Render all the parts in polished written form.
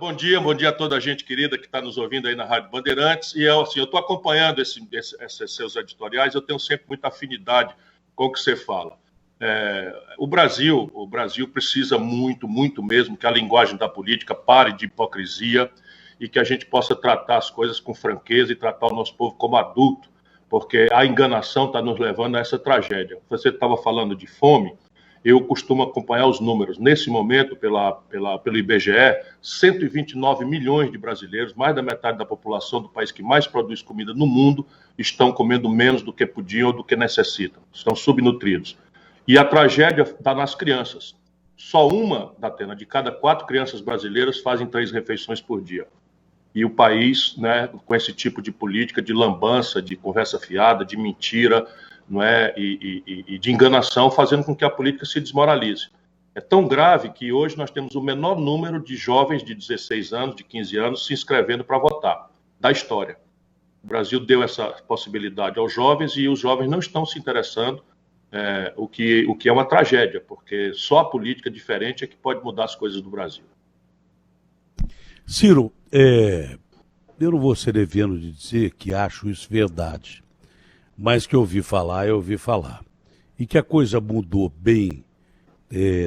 bom dia a toda a gente querida que está nos ouvindo aí na Rádio Bandeirantes. E eu estou acompanhando esses seus editoriais, eu tenho sempre muita afinidade com o que você fala. O Brasil precisa muito, muito mesmo que a linguagem da política pare de hipocrisia e que a gente possa tratar as coisas com franqueza e tratar o nosso povo como adulto, porque a enganação está nos levando a essa tragédia. Você estava falando de fome. Eu costumo acompanhar os números. Nesse momento, pelo IBGE, 129 milhões de brasileiros, mais da metade da população do país que mais produz comida no mundo, estão comendo menos do que podiam ou do que necessitam. Estão subnutridos. E a tragédia está nas crianças. Só uma, Datena, de cada 4 crianças brasileiras fazem 3 refeições por dia. E o país, né, com esse tipo de política de lambança, de conversa fiada, de mentira, não é? E de enganação, fazendo com que a política se desmoralize. É tão grave que hoje nós temos o menor número de jovens de 16 anos, de 15 anos, se inscrevendo para votar, da história. O Brasil deu essa possibilidade aos jovens e os jovens não estão se interessando, o que é uma tragédia, porque só a política diferente é que pode mudar as coisas do Brasil. Ciro, eu não vou ser leviano de dizer que acho isso verdade. Mas que eu ouvi falar. E que a coisa mudou bem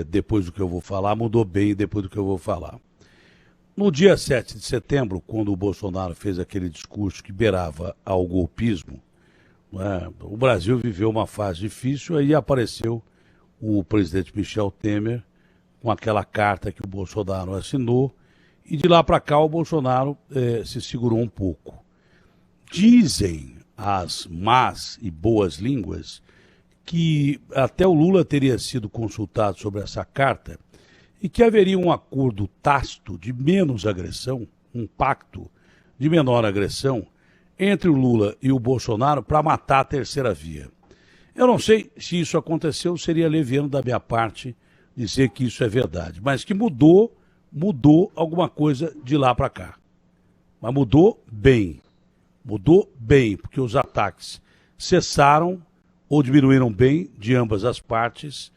depois do que eu vou falar, mudou bem depois do que eu vou falar. No dia 7 de setembro, quando o Bolsonaro fez aquele discurso que beirava ao golpismo, o Brasil viveu uma fase difícil, aí apareceu o presidente Michel Temer com aquela carta que o Bolsonaro assinou, e de lá para cá o Bolsonaro se segurou um pouco. Dizem as más e boas línguas que até o Lula teria sido consultado sobre essa carta e que haveria um acordo tácito de menos agressão, um pacto de menor agressão entre o Lula e o Bolsonaro para matar a terceira via. Eu não sei se isso aconteceu, seria leviano da minha parte dizer que isso é verdade, mas que mudou alguma coisa de lá para cá. Mas mudou bem, porque os ataques cessaram ou diminuíram bem de ambas as partes.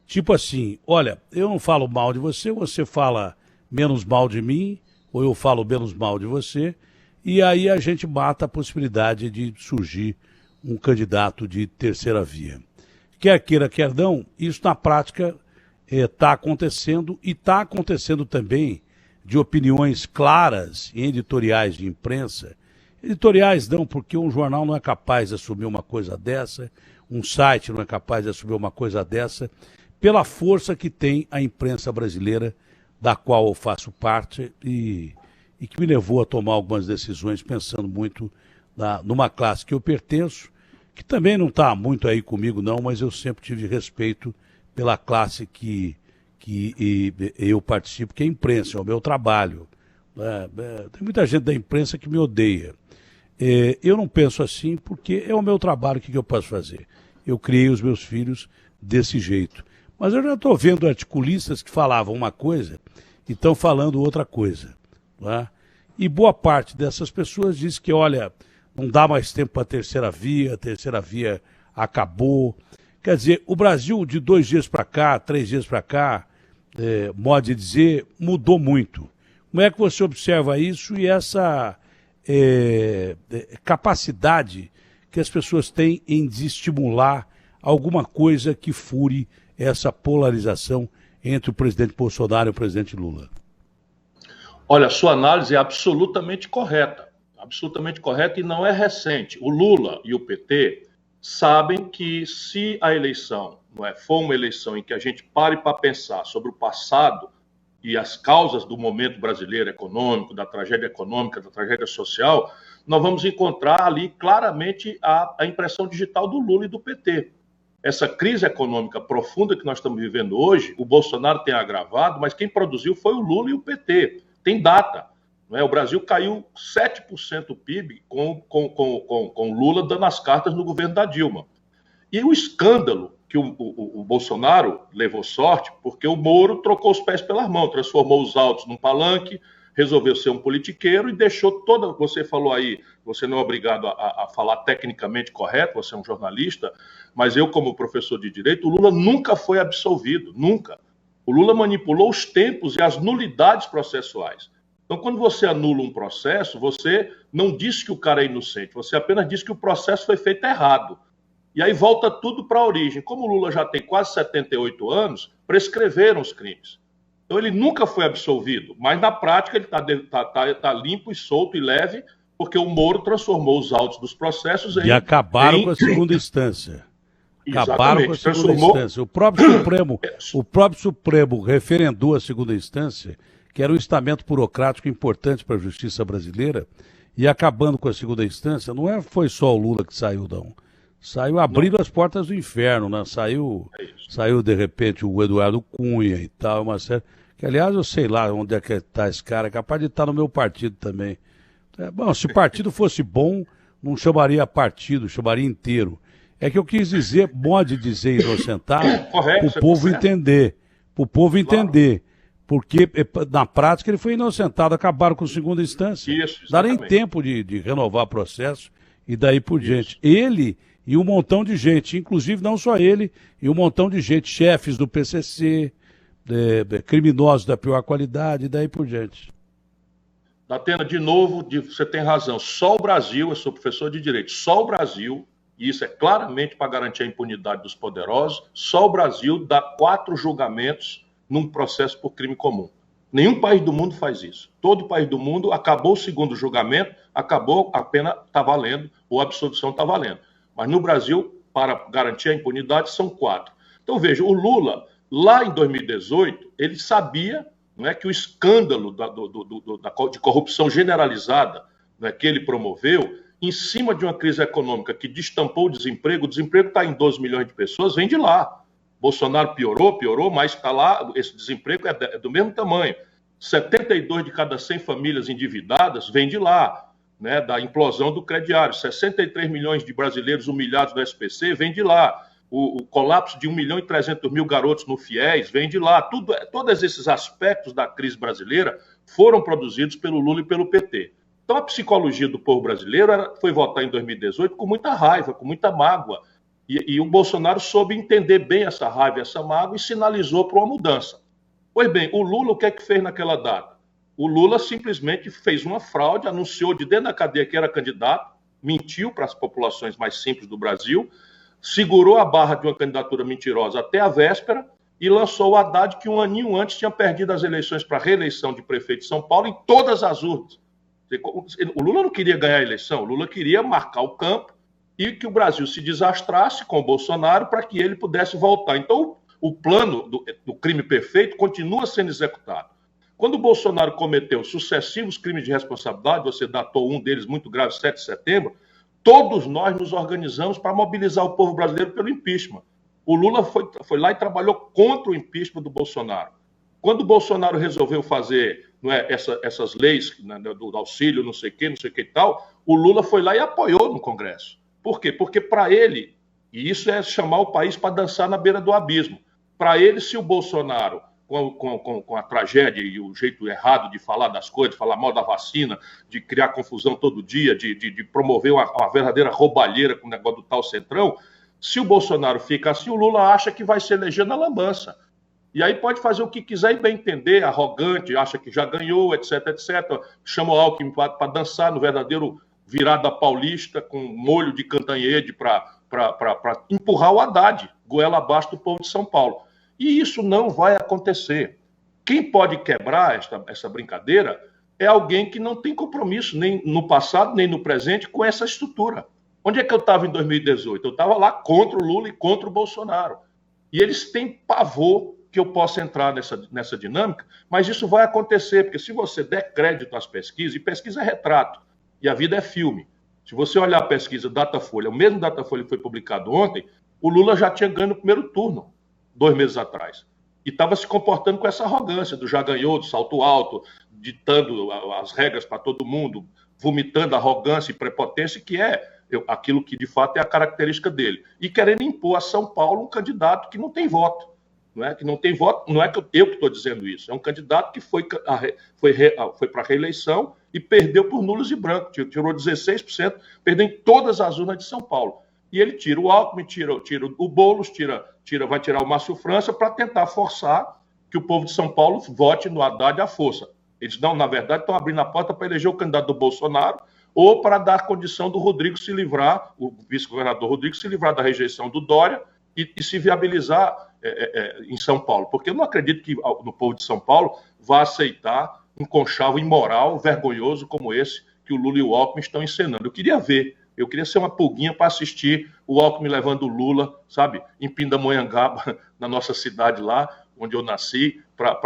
Tipo assim, olha, eu não falo mal de você, você fala menos mal de mim, ou eu falo menos mal de você, e aí a gente mata a possibilidade de surgir um candidato de terceira via. Quer queira, quer não, isso na prática está acontecendo, e está acontecendo também de opiniões claras em editoriais de imprensa. Editoriais não, porque um jornal não é capaz de assumir uma coisa dessa, um site não é capaz de assumir uma coisa dessa, pela força que tem a imprensa brasileira, da qual eu faço parte, e que me levou a tomar algumas decisões pensando muito numa classe que eu pertenço, que também não está muito aí comigo não, mas eu sempre tive respeito pela classe que eu participo, que é a imprensa, é o meu trabalho. Tem muita gente da imprensa que me odeia. Eu não penso assim porque é o meu trabalho, o que eu posso fazer? Eu criei os meus filhos desse jeito. Mas eu já estou vendo articulistas que falavam uma coisa e estão falando outra coisa. E boa parte dessas pessoas diz que, olha, não dá mais tempo para a terceira via acabou. Quer dizer, o Brasil de 2 dias para cá, 3 dias para cá, modo de dizer, mudou muito. Como é que você observa isso e essa capacidade que as pessoas têm em desestimular alguma coisa que fure essa polarização entre o presidente Bolsonaro e o presidente Lula? Olha, sua análise é absolutamente correta e não é recente. O Lula e o PT sabem que se a eleição for uma eleição em que a gente pare para pensar sobre o passado e as causas do momento brasileiro econômico, da tragédia econômica, da tragédia social, nós vamos encontrar ali claramente a impressão digital do Lula e do PT. Essa crise econômica profunda que nós estamos vivendo hoje, o Bolsonaro tem agravado, mas quem produziu foi o Lula e o PT. Tem data. O Brasil caiu 7% do PIB com Lula dando as cartas no governo da Dilma. E o escândalo que o Bolsonaro levou sorte, porque o Moro trocou os pés pelas mãos, transformou os autos num palanque, resolveu ser um politiqueiro e deixou toda... Você falou aí, você não é obrigado a falar tecnicamente correto, você é um jornalista, mas eu, como professor de direito, o Lula nunca foi absolvido, nunca. O Lula manipulou os tempos e as nulidades processuais. Então, quando você anula um processo, você não diz que o cara é inocente, você apenas diz que o processo foi feito errado. E aí volta tudo para a origem. Como o Lula já tem quase 78 anos, prescreveram os crimes. Então, ele nunca foi absolvido, mas na prática ele tá limpo e solto e leve, porque o Moro transformou os autos dos processos E acabaram com a segunda instância. Acabaram com a segunda instância. O próprio Supremo referendou a segunda instância, que era um estamento burocrático importante para a justiça brasileira, e acabando com a segunda instância, foi só o Lula que saiu, não. Saiu abrindo as portas do inferno, né? Saiu de repente o Eduardo Cunha e tal, uma série. Que, aliás, eu sei lá onde é que está esse cara, é capaz de estar no meu partido também. Bom, se o partido fosse bom, não chamaria partido, chamaria inteiro. É que eu quis dizer, pode dizer inocentar, para o povo entender. Para o povo entender. Porque, na prática, ele foi inocentado, acabaram com a segunda instância. Dá nem tempo de renovar o processo e daí por diante. Ele e um montão de gente, inclusive não só ele, e um montão de gente, chefes do PCC, criminosos da pior qualidade e daí por diante. Datena, de novo, você tem razão. Só o Brasil, eu sou professor de Direito, só o Brasil, e isso é claramente para garantir a impunidade dos poderosos, só o Brasil dá 4 julgamentos num processo por crime comum. Nenhum país do mundo faz isso. Todo país do mundo, acabou o segundo julgamento, acabou, a pena está valendo, ou a absolvição está valendo. Mas no Brasil, para garantir a impunidade, são 4. Então, veja, o Lula, lá em 2018, ele sabia, não é, que o escândalo de corrupção generalizada, não é, que ele promoveu, em cima de uma crise econômica que destampou o desemprego está em 12 milhões de pessoas, vem de lá. Bolsonaro piorou, mas está lá, esse desemprego é do mesmo tamanho. 72 de cada 100 famílias endividadas vem de lá. Né, da implosão do crediário, 63 milhões de brasileiros humilhados no SPC, vem de lá. O colapso de 1.300.000 garotos no FIES vem de lá. Todos esses aspectos da crise brasileira foram produzidos pelo Lula e pelo PT. Então a psicologia do povo brasileiro foi votar em 2018 com muita raiva, com muita mágoa. E o Bolsonaro soube entender bem essa raiva e essa mágoa e sinalizou para uma mudança. Pois bem, o Lula o que é que fez naquela data? O Lula simplesmente fez uma fraude, anunciou de dentro da cadeia que era candidato, mentiu para as populações mais simples do Brasil, segurou a barra de uma candidatura mentirosa até a véspera e lançou o Haddad, que um aninho antes tinha perdido as eleições para a reeleição de prefeito de São Paulo em todas as urnas. O Lula não queria ganhar a eleição, o Lula queria marcar o campo e que o Brasil se desastrasse com o Bolsonaro para que ele pudesse voltar. Então, o plano do crime perfeito continua sendo executado. Quando o Bolsonaro cometeu sucessivos crimes de responsabilidade, você datou um deles muito grave, 7 de setembro, todos nós nos organizamos para mobilizar o povo brasileiro pelo impeachment. O Lula foi lá e trabalhou contra o impeachment do Bolsonaro. Quando o Bolsonaro resolveu fazer, não é, essas leis, né, do auxílio, não sei o que e tal, o Lula foi lá e apoiou no Congresso. Por quê? Porque para ele, e isso é chamar o país para dançar na beira do abismo, para ele, se o Bolsonaro, com a tragédia e o jeito errado de falar das coisas, de falar mal da vacina, de criar confusão todo dia, de promover uma verdadeira roubalheira com o negócio do tal Centrão, se o Bolsonaro fica assim, o Lula acha que vai se eleger na lambança. E aí pode fazer o que quiser e bem entender, arrogante, acha que já ganhou, etc, etc. Chama o Alckmin para dançar no verdadeiro virada paulista, com molho de Cantanhede para empurrar o Haddad, goela abaixo do povo de São Paulo. E isso não vai acontecer. Quem pode quebrar essa brincadeira é alguém que não tem compromisso nem no passado, nem no presente com essa estrutura. Onde é que eu estava em 2018? Eu estava lá contra o Lula e contra o Bolsonaro. E eles têm pavor que eu possa entrar nessa dinâmica, mas isso vai acontecer, porque se você der crédito às pesquisas, e pesquisa é retrato, e a vida é filme. Se você olhar a pesquisa Datafolha, o mesmo Datafolha que foi publicado ontem, o Lula já tinha ganho no primeiro turno, 2 meses atrás. E estava se comportando com essa arrogância do já ganhou, do salto alto, ditando as regras para todo mundo, vomitando arrogância e prepotência, que é aquilo que de fato é a característica dele. E querendo impor a São Paulo um candidato que não tem voto. Não é que não tem voto, não é que eu que estou dizendo isso. É um candidato que foi para a reeleição e perdeu por nulos e brancos. Tirou 16%, perdeu em todas as urnas de São Paulo. E ele tira o Alckmin, tira o Boulos, vai tirar o Márcio França para tentar forçar que o povo de São Paulo vote no Haddad à força. Eles não, na verdade, estão abrindo a porta para eleger o candidato do Bolsonaro ou para dar condição do Rodrigo se livrar, o vice-governador Rodrigo se livrar da rejeição do Dória e se viabilizar em São Paulo. Porque eu não acredito que no povo de São Paulo vá aceitar um conchavo imoral, vergonhoso como esse que o Lula e o Alckmin estão encenando. Eu queria ser uma pulguinha para assistir o Alckmin levando o Lula, sabe, em Pindamonhangaba, na nossa cidade lá, onde eu nasci, para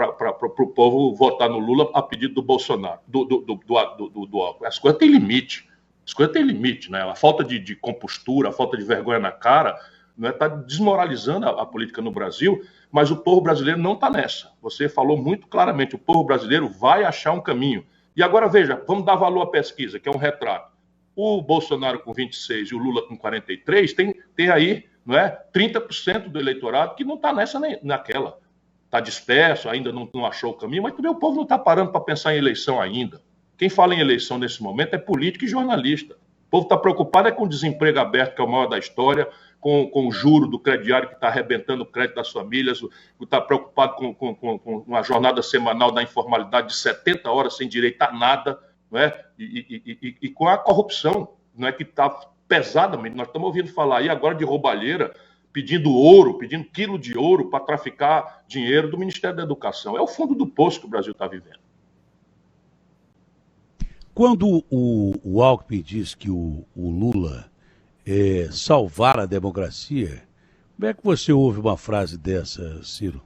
o povo votar no Lula a pedido do Bolsonaro, do Alckmin. As coisas têm limite. As coisas têm limite, né? A falta de compostura, a falta de vergonha na cara, né, está desmoralizando a política no Brasil, mas o povo brasileiro não está nessa. Você falou muito claramente, o povo brasileiro vai achar um caminho. E agora, veja, vamos dar valor à pesquisa, que é um retrato. O Bolsonaro com 26 e o Lula com 43 tem aí, não é, 30% do eleitorado que não está nessa nem naquela. Está disperso, ainda não achou o caminho, mas também o povo não está parando para pensar em eleição ainda. Quem fala em eleição nesse momento é político e jornalista. O povo está preocupado com o desemprego aberto, que é o maior da história, com o juro do crediário que está arrebentando o crédito das famílias, está preocupado com uma jornada semanal da informalidade de 70 horas sem direito a nada, não é? E com a corrupção, não é, que está pesadamente. Nós estamos ouvindo falar aí agora de roubalheira, pedindo ouro, pedindo quilo de ouro para traficar dinheiro do Ministério da Educação. É o fundo do poço que o Brasil está vivendo. Quando o Alckmin diz que o Lula salvar a democracia, como é que você ouve uma frase dessa, Ciro?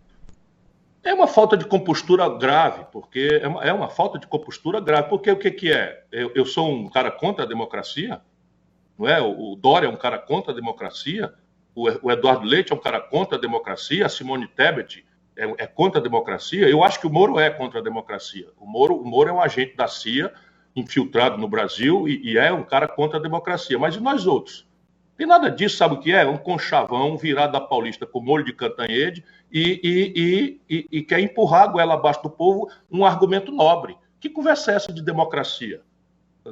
É uma falta de compostura grave, porque é uma falta de compostura grave, porque o que é? Eu sou um cara contra a democracia, não é? O Dória é um cara contra a democracia, o Eduardo Leite é um cara contra a democracia, a Simone Tebet é contra a democracia. Eu acho que o Moro é contra a democracia. O Moro é um agente da CIA infiltrado no Brasil e é um cara contra a democracia. Mas e nós outros? Tem nada disso, sabe o que é? Um conchavão virado da Paulista com molho de Cantanhede e quer empurrar a goela abaixo do povo um argumento nobre. Que conversa é essa de democracia?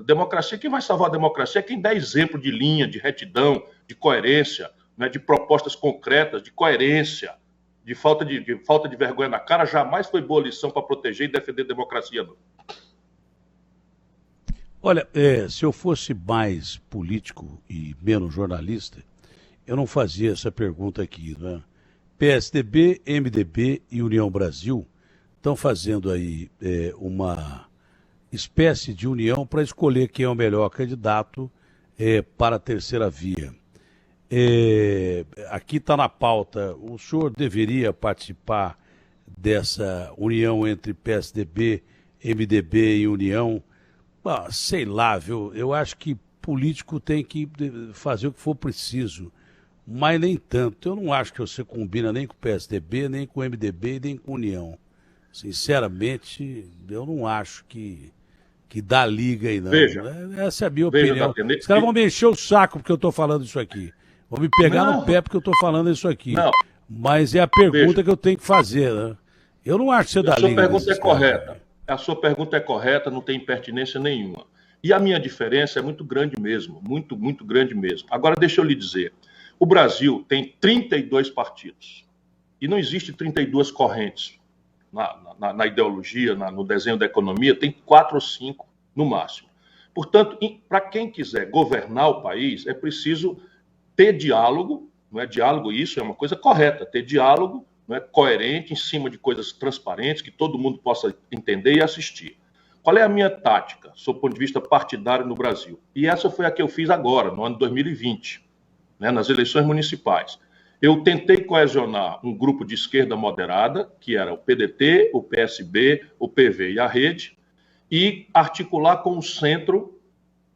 Democracia, quem vai salvar a democracia é quem dá exemplo de linha, de retidão, de coerência, né, de propostas concretas, de coerência, de falta de vergonha na cara. Jamais foi boa lição para proteger e defender a democracia, não. Olha, se eu fosse mais político e menos jornalista, eu não fazia essa pergunta aqui, né? PSDB, MDB e União Brasil estão fazendo aí uma espécie de união para escolher quem é o melhor candidato para a terceira via. Aqui está na pauta, o senhor deveria participar dessa união entre PSDB, MDB e União? Sei lá, viu? Eu acho que político tem que fazer o que for preciso, mas nem tanto. Eu não acho que você combina nem com o PSDB, nem com o MDB, nem com a União. Sinceramente, eu não acho que dá liga aí, não. Veja, essa é a minha opinião. Os caras vão me encher o saco porque eu estou falando isso aqui. Vão me pegar no pé porque eu estou falando isso aqui. Não. Mas é a pergunta que eu tenho que fazer, né? Eu não acho que você dá liga. A sua pergunta é correta. A sua pergunta é correta, não tem impertinência nenhuma. E a minha diferença é muito grande mesmo, muito, muito grande mesmo. Agora, deixa eu lhe dizer, o Brasil tem 32 partidos e não existe 32 correntes na ideologia, no desenho da economia, tem 4 ou 5 no máximo. Portanto, para quem quiser governar o país, é preciso ter diálogo, não é diálogo, isso é uma coisa correta, ter diálogo, não é, coerente, em cima de coisas transparentes, que todo mundo possa entender e assistir. Qual é a minha tática, sob o ponto de vista partidário no Brasil? E essa foi a que eu fiz agora, no ano de 2020, né, nas eleições municipais. Eu tentei coesionar um grupo de esquerda moderada, que era o PDT, o PSB, o PV e a Rede, e articular com o centro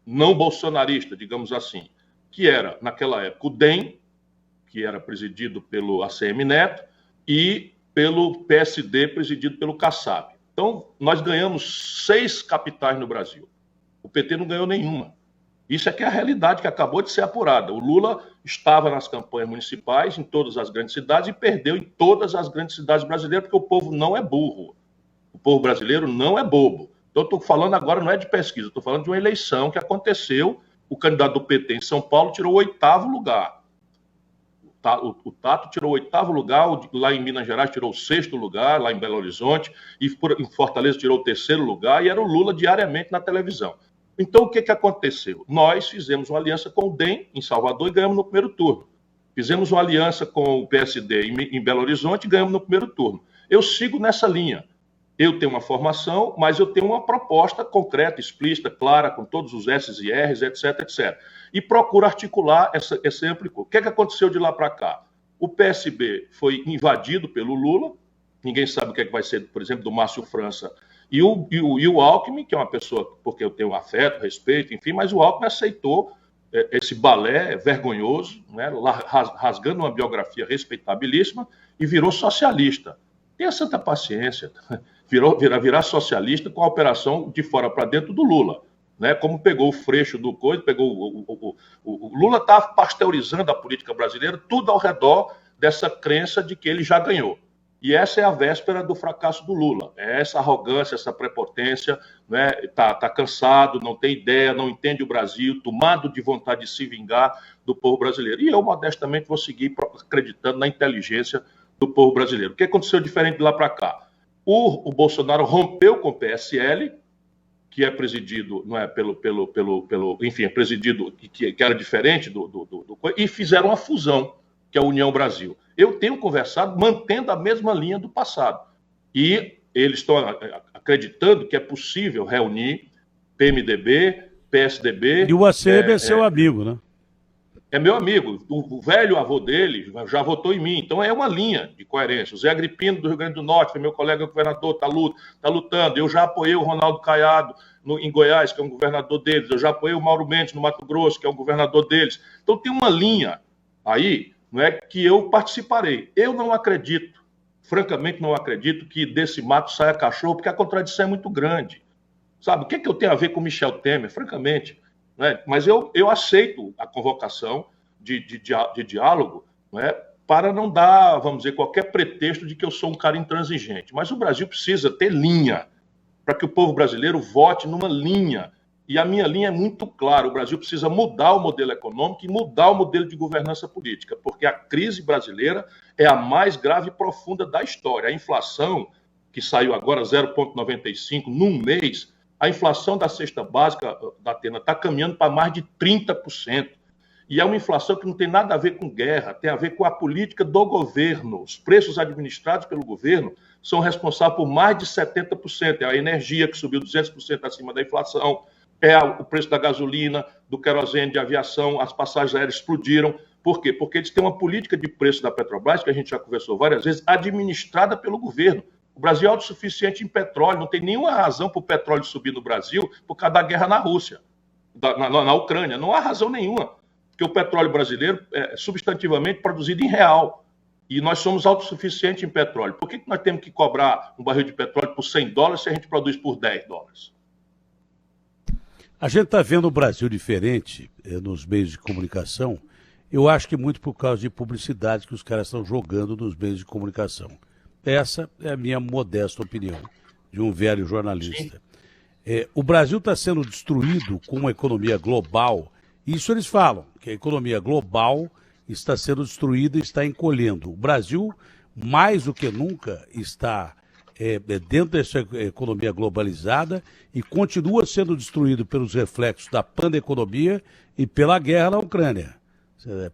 não bolsonarista, digamos assim, que era, naquela época, o DEM, que era presidido pelo ACM Neto, e pelo PSD, presidido pelo Kassab. Então, nós ganhamos 6 capitais no Brasil. O PT não ganhou nenhuma. Isso é que é a realidade que acabou de ser apurada. O Lula estava nas campanhas municipais, em todas as grandes cidades, e perdeu em todas as grandes cidades brasileiras, porque o povo não é burro. O povo brasileiro não é bobo. Então, eu estou falando agora, não é de pesquisa, estou falando de uma eleição que aconteceu. O candidato do PT em São Paulo tirou o 8º lugar. o Tato tirou o 8º lugar, lá em Minas Gerais tirou o 6º lugar, lá em Belo Horizonte, e em Fortaleza tirou o 3º lugar, e era o Lula diariamente na televisão. Então, o que aconteceu? Nós fizemos uma aliança com o DEM em Salvador e ganhamos no primeiro turno. Fizemos uma aliança com o PSD em Belo Horizonte e ganhamos no primeiro turno. Eu sigo nessa linha. Eu tenho uma formação, mas eu tenho uma proposta concreta, explícita, clara, com todos os S's e R's, etc, etc. E procuro articular esse amplico. O que aconteceu de lá para cá? O PSB foi invadido pelo Lula, ninguém sabe o que vai ser, por exemplo, do Márcio França, e o Alckmin, que é uma pessoa, porque eu tenho afeto, respeito, enfim, mas o Alckmin aceitou esse balé vergonhoso, né, rasgando uma biografia respeitabilíssima, e virou socialista. Tenha santa paciência. Virar socialista com a operação de fora para dentro do Lula. Né? Como pegou o freixo do coisa, pegou o Lula está pasteurizando a política brasileira, tudo ao redor dessa crença de que ele já ganhou. E essa é a véspera do fracasso do Lula. É essa arrogância, essa prepotência, né? Tá cansado, não tem ideia, não entende o Brasil, tomado de vontade de se vingar do povo brasileiro. E eu, modestamente, vou seguir acreditando na inteligência do povo brasileiro. O que aconteceu diferente de lá para cá? O Bolsonaro rompeu com o PSL, que é presidido, não é, enfim, é presidido, que era diferente e fizeram uma fusão, que é a União Brasil. Eu tenho conversado mantendo a mesma linha do passado. E eles estão acreditando que é possível reunir PMDB, PSDB... E o ACM é seu amigo, né? É meu amigo. O velho avô dele já votou em mim. Então é uma linha de coerência. O Zé Agripino, do Rio Grande do Norte, foi meu colega governador, está lutando. Eu já apoiei o Ronaldo Caiado em Goiás, que é um governador deles. Eu já apoiei o Mauro Mendes no Mato Grosso, que é um governador deles. Então tem uma linha aí, não é, que eu participarei. Eu não acredito, francamente não acredito, que desse mato saia cachorro, porque a contradição é muito grande. Sabe, o que eu tenho a ver com Michel Temer, francamente? Né? Mas eu aceito a convocação de diálogo, né, para não dar, vamos dizer, qualquer pretexto de que eu sou um cara intransigente. Mas o Brasil precisa ter linha, para que o povo brasileiro vote numa linha. E a minha linha é muito clara: o Brasil precisa mudar o modelo econômico e mudar o modelo de governança política, porque a crise brasileira é a mais grave e profunda da história. A inflação, que saiu agora 0,95 num mês, a inflação da cesta básica da Atena está caminhando para mais de 30%. E é uma inflação que não tem nada a ver com guerra, tem a ver com a política do governo. Os preços administrados pelo governo são responsáveis por mais de 70%. É a energia, que subiu 200% acima da inflação, é o preço da gasolina, do querosene, de aviação, as passagens aéreas explodiram. Por quê? Porque eles têm uma política de preço da Petrobras, que a gente já conversou várias vezes, administrada pelo governo. O Brasil é autossuficiente em petróleo, não tem nenhuma razão para o petróleo subir no Brasil por causa da guerra na Rússia, na Ucrânia. Não há razão nenhuma, porque o petróleo brasileiro é substantivamente produzido em real. E nós somos autossuficientes em petróleo. Por que nós temos que cobrar um barril de petróleo por $100 se a gente produz por $10? A gente está vendo o Brasil diferente nos meios de comunicação. Eu acho que muito por causa de publicidade que os caras estão jogando nos meios de comunicação. Essa é a minha modesta opinião, de um velho jornalista. O Brasil está sendo destruído com uma economia global. Isso eles falam, que a economia global está sendo destruída e está encolhendo. O Brasil, mais do que nunca, está dentro dessa economia globalizada e continua sendo destruído pelos reflexos da pandeconomia e pela guerra na Ucrânia,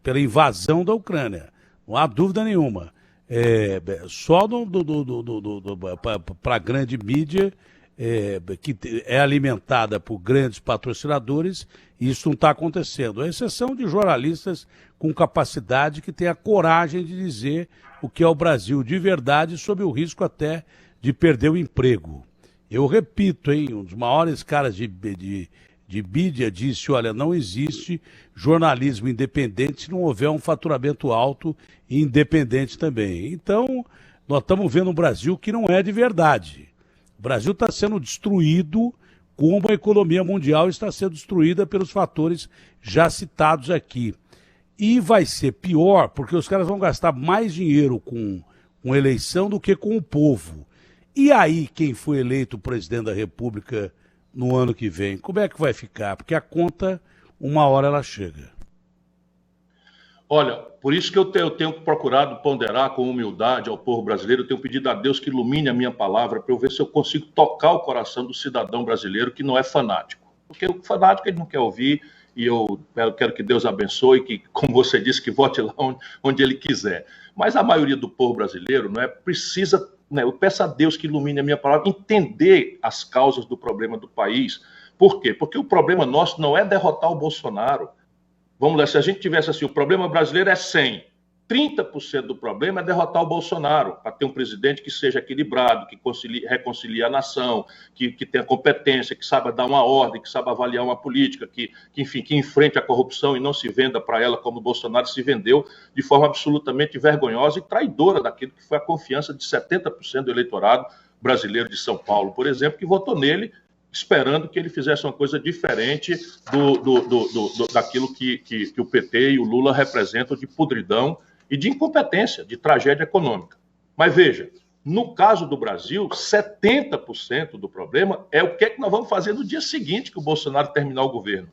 pela invasão da Ucrânia. Não há dúvida nenhuma. Só para a grande mídia, que é alimentada por grandes patrocinadores, isso não está acontecendo. A exceção de jornalistas com capacidade que têm a coragem de dizer o que é o Brasil de verdade, sob o risco até de perder o emprego. Eu repito, um dos maiores caras de mídia disse: olha, não existe jornalismo independente se não houver um faturamento alto e independente também. Então, nós estamos vendo um Brasil que não é de verdade. O Brasil está sendo destruído como a economia mundial está sendo destruída pelos fatores já citados aqui. E vai ser pior, porque os caras vão gastar mais dinheiro com eleição do que com o povo. E aí, quem foi eleito presidente da República no ano que vem, como é que vai ficar? Porque a conta, uma hora ela chega. Olha, por isso que eu tenho procurado ponderar com humildade ao povo brasileiro, eu tenho pedido a Deus que ilumine a minha palavra para eu ver se eu consigo tocar o coração do cidadão brasileiro que não é fanático. Porque o fanático ele não quer ouvir, e eu quero que Deus abençoe, que, como você disse, que vote lá onde ele quiser. Mas a maioria do povo brasileiro precisa, eu peço a Deus que ilumine a minha palavra, entender as causas do problema do país. Por quê? Porque o problema nosso não é derrotar o Bolsonaro. Vamos lá, se a gente tivesse assim, o problema brasileiro é 100, 30% do problema é derrotar o Bolsonaro, para ter um presidente que seja equilibrado, que reconcilie a nação, que tenha competência, que saiba dar uma ordem, que saiba avaliar uma política, que enfrente a corrupção e não se venda para ela como o Bolsonaro se vendeu de forma absolutamente vergonhosa e traidora daquilo que foi a confiança de 70% do eleitorado brasileiro de São Paulo, por exemplo, que votou nele esperando que ele fizesse uma coisa diferente daquilo que o PT e o Lula representam de podridão e de incompetência, de tragédia econômica. Mas veja, no caso do Brasil, 70% do problema é o que é que nós vamos fazer no dia seguinte que o Bolsonaro terminar o governo.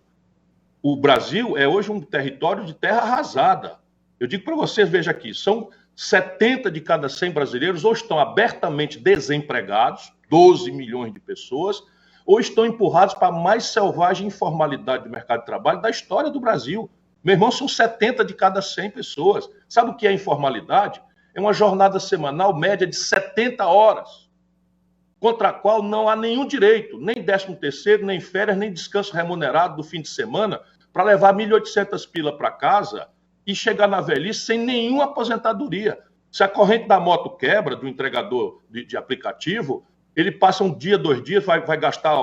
O Brasil é hoje um território de terra arrasada. Eu digo para vocês, veja aqui, são 70 de cada 100 brasileiros ou estão abertamente desempregados, 12 milhões de pessoas, ou estão empurrados para a mais selvagem informalidade do mercado de trabalho da história do Brasil. Meu irmão, são 70 de cada 100 pessoas. Sabe o que é informalidade? É uma jornada semanal média de 70 horas, contra a qual não há nenhum direito, nem 13º, nem férias, nem descanso remunerado do fim de semana, para levar 1.800 pila para casa e chegar na velhice sem nenhuma aposentadoria. Se a corrente da moto quebra, do entregador de aplicativo, ele passa um dia, 2 dias, vai gastar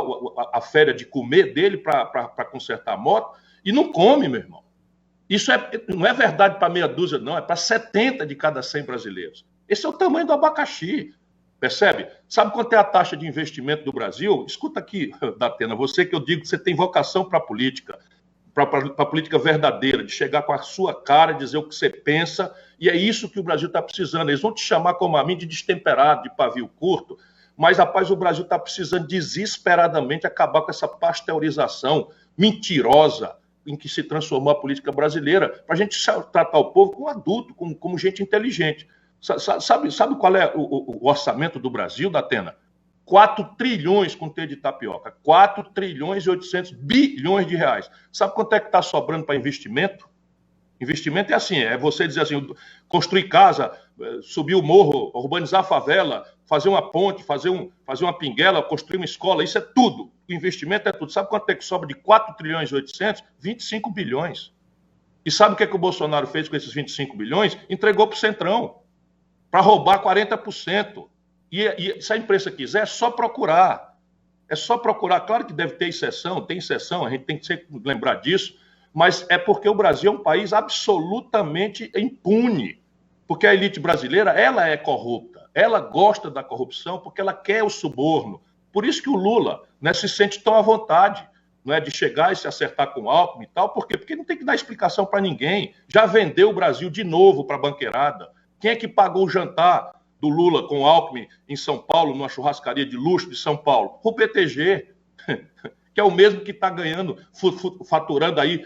a férias de comer dele para consertar a moto e não come, meu irmão. Isso não é verdade para meia dúzia, não, é para 70 de cada 100 brasileiros. Esse é o tamanho do abacaxi, percebe? Sabe quanto é a taxa de investimento do Brasil? Escuta aqui, Datena, você que eu digo que você tem vocação para a política, para a política verdadeira, de chegar com a sua cara, dizer o que você pensa, e é isso que o Brasil está precisando. Eles vão te chamar, como a mim, de destemperado, de pavio curto, mas, rapaz, o Brasil está precisando desesperadamente acabar com essa pasteurização mentirosa em que se transformou a política brasileira, para a gente tratar o povo como adulto, como gente inteligente. Sabe qual é o orçamento do Brasil, Datena? 4 trilhões com T de tapioca. 4 trilhões e 800 bilhões de reais. Sabe quanto é que está sobrando para investimento? Investimento é assim, é você dizer assim, construir casa, subir o morro, urbanizar a favela, fazer uma ponte, fazer uma pinguela, construir uma escola, isso é tudo. O investimento é tudo. Sabe quanto é que sobra de 4 trilhões e 800? 25 bilhões. E sabe o que é que o Bolsonaro fez com esses 25 bilhões? Entregou para o Centrão, para roubar 40%. E se a imprensa quiser, é só procurar. É só procurar. Claro que deve ter exceção, tem exceção, a gente tem que sempre lembrar disso, mas é porque o Brasil é um país absolutamente impune. Porque a elite brasileira, ela é corrupta. Ela gosta da corrupção porque ela quer o suborno. Por isso que o Lula se sente tão à vontade de chegar e se acertar com o Alckmin e tal. Por quê? Porque não tem que dar explicação para ninguém. Já vendeu o Brasil de novo para a banqueirada. Quem é que pagou o jantar do Lula com o Alckmin em São Paulo, numa churrascaria de luxo de São Paulo? O PTG, que é o mesmo que está ganhando, faturando aí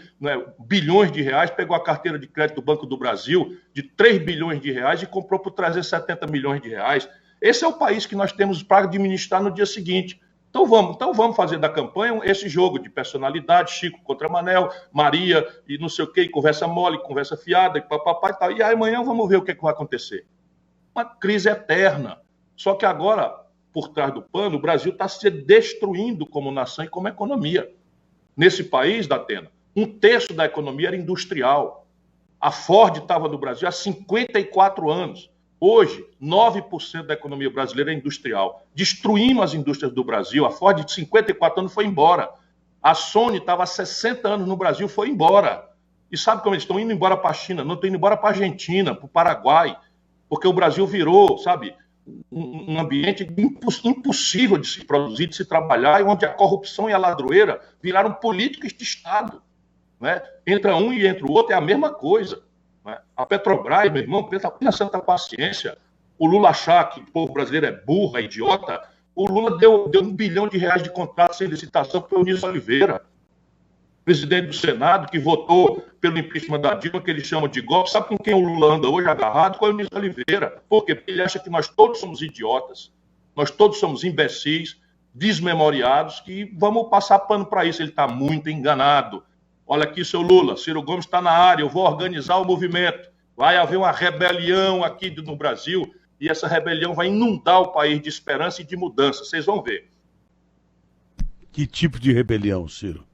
bilhões de reais, pegou a carteira de crédito do Banco do Brasil de 3 bilhões de reais e comprou por 370 milhões de reais. Esse é o país que nós temos para administrar no dia seguinte. Então vamos fazer da campanha esse jogo de personalidade, Chico contra Manel, Maria e não sei o quê, conversa mole, conversa fiada, e papapá e tal. E aí amanhã vamos ver o que é que vai acontecer. Uma crise eterna. Só que agora, por trás do pano, o Brasil está se destruindo como nação e como economia. Nesse país, Datena, 1/3 da economia era industrial. A Ford estava no Brasil há 54 anos. Hoje, 9% da economia brasileira é industrial. Destruímos as indústrias do Brasil. A Ford, de 54 anos, foi embora. A Sony estava há 60 anos no Brasil, foi embora. E sabe como eles estão indo embora para a China? Não estão indo embora para a Argentina, para o Paraguai. Porque o Brasil virou, sabe, um ambiente impossível de se produzir, de se trabalhar, e onde a corrupção e a ladroeira viraram políticas de Estado. Entra um e entra o outro, é a mesma coisa. A Petrobras, meu irmão, tenha santa paciência. O Lula achar que o povo brasileiro é burro, é idiota, o Lula deu 1 bilhão de reais de contrato sem licitação para o Eunício Oliveira. presidente do Senado, que votou pelo impeachment da Dilma, que eles chamam de golpe. Sabe com quem o Lula anda hoje agarrado? Com o Eunice Oliveira. Por quê? Porque ele acha que nós todos somos idiotas, nós todos somos imbecis, desmemoriados, que vamos passar pano para isso. Ele está muito enganado. Olha aqui, seu Lula, Ciro Gomes está na área, eu vou organizar o movimento. Vai haver uma rebelião aqui no Brasil, e essa rebelião vai inundar o país de esperança e de mudança. Vocês vão ver. Que tipo de rebelião, Ciro?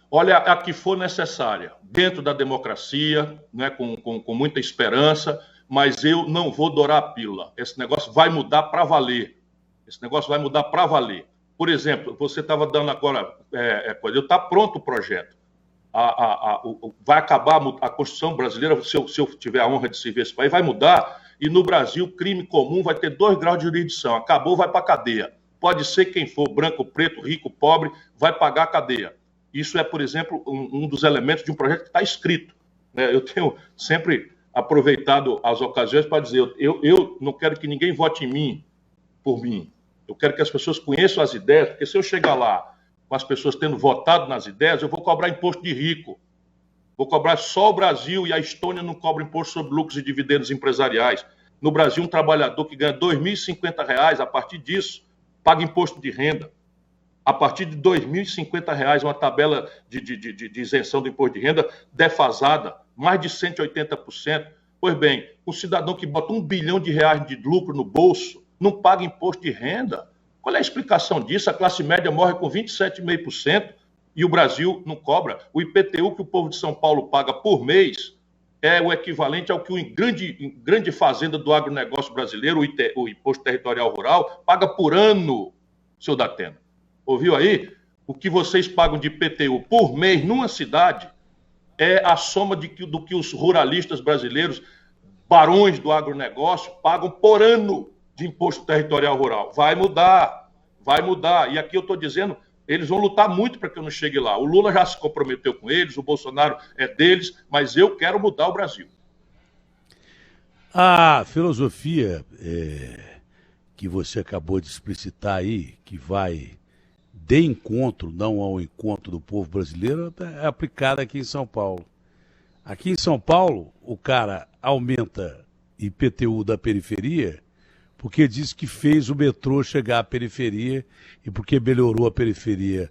Olha, a que for necessária, dentro da democracia, né, com muita esperança, mas eu não vou dourar a pílula. Esse negócio vai mudar para valer. Esse negócio vai mudar para valer. Por exemplo, você estava dando agora, está pronto o projeto. Vai acabar a Constituição brasileira, se eu tiver a honra de servir esse país, vai mudar, e no Brasil, crime comum vai ter 2 graus de jurisdição. Acabou, vai para a cadeia. Pode ser quem for, branco, preto, rico, pobre, vai pagar a cadeia. Isso é, por exemplo, um dos elementos de um projeto que está escrito. Eu tenho sempre aproveitado as ocasiões para dizer, eu não quero que ninguém vote em mim, por mim. Eu quero que as pessoas conheçam as ideias, porque se eu chegar lá com as pessoas tendo votado nas ideias, eu vou cobrar imposto de rico. Vou cobrar só o Brasil, e a Estônia não cobra imposto sobre lucros e dividendos empresariais. No Brasil, um trabalhador que ganha R$ 2.050, a partir disso, paga imposto de renda. A partir de R$ 2.050, uma tabela de isenção do imposto de renda defasada, mais de 180%. Pois bem, o cidadão que bota R$ 1 bilhão de lucro no bolso não paga imposto de renda. Qual é a explicação disso? A classe média morre com 27,5% e o Brasil não cobra. O IPTU que o povo de São Paulo paga por mês é o equivalente ao que em grande fazenda do agronegócio brasileiro, o Imposto Territorial Rural, paga por ano, seu Datena. Ouviu aí? O que vocês pagam de IPTU por mês numa cidade é a soma do que os ruralistas brasileiros, barões do agronegócio, pagam por ano de imposto territorial rural. Vai mudar, vai mudar. E aqui eu estou dizendo, eles vão lutar muito para que eu não chegue lá. O Lula já se comprometeu com eles, o Bolsonaro é deles, mas eu quero mudar o Brasil. A filosofia que você acabou de explicitar aí, que vai de encontro, não ao encontro do povo brasileiro, é aplicada aqui em São Paulo. Aqui em São Paulo, o cara aumenta IPTU da periferia porque diz que fez o metrô chegar à periferia e porque melhorou a periferia.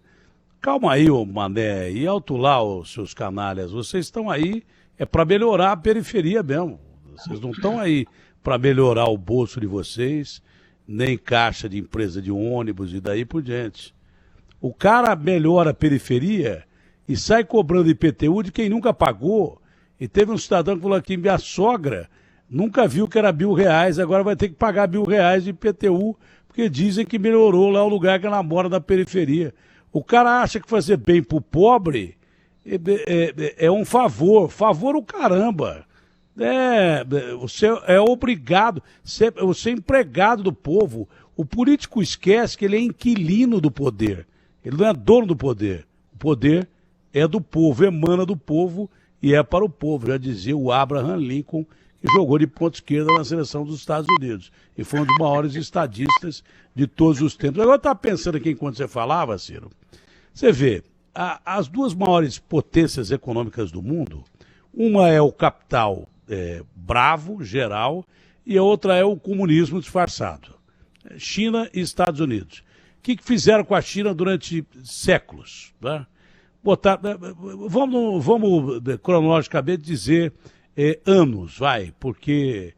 Calma aí, ô Mané, e alto lá, os seus canalhas, vocês estão aí para melhorar a periferia mesmo. Vocês não estão aí para melhorar o bolso de vocês, nem caixa de empresa de ônibus e daí por diante. O cara melhora a periferia e sai cobrando IPTU de quem nunca pagou. E teve um cidadão que falou aqui, minha sogra nunca viu que era R$1.000, agora vai ter que pagar R$1.000 de IPTU, porque dizem que melhorou lá o lugar que ela mora na periferia. O cara acha que fazer bem pro pobre é um favor o caramba. Você é obrigado, você é empregado do povo. O político esquece que ele é inquilino do poder. Ele não é dono do poder. O poder é do povo, emana do povo e é para o povo. Já dizia o Abraham Lincoln, que jogou de ponta esquerda na seleção dos Estados Unidos. E foi um dos maiores estadistas de todos os tempos. Agora eu estava pensando aqui enquanto você falava, Ciro. Você vê, as duas maiores potências econômicas do mundo, uma é o capital bravo, geral, e a outra é o comunismo disfarçado. China e Estados Unidos. O que fizeram com a China durante séculos? Né? Vamos cronologicamente dizer anos, porque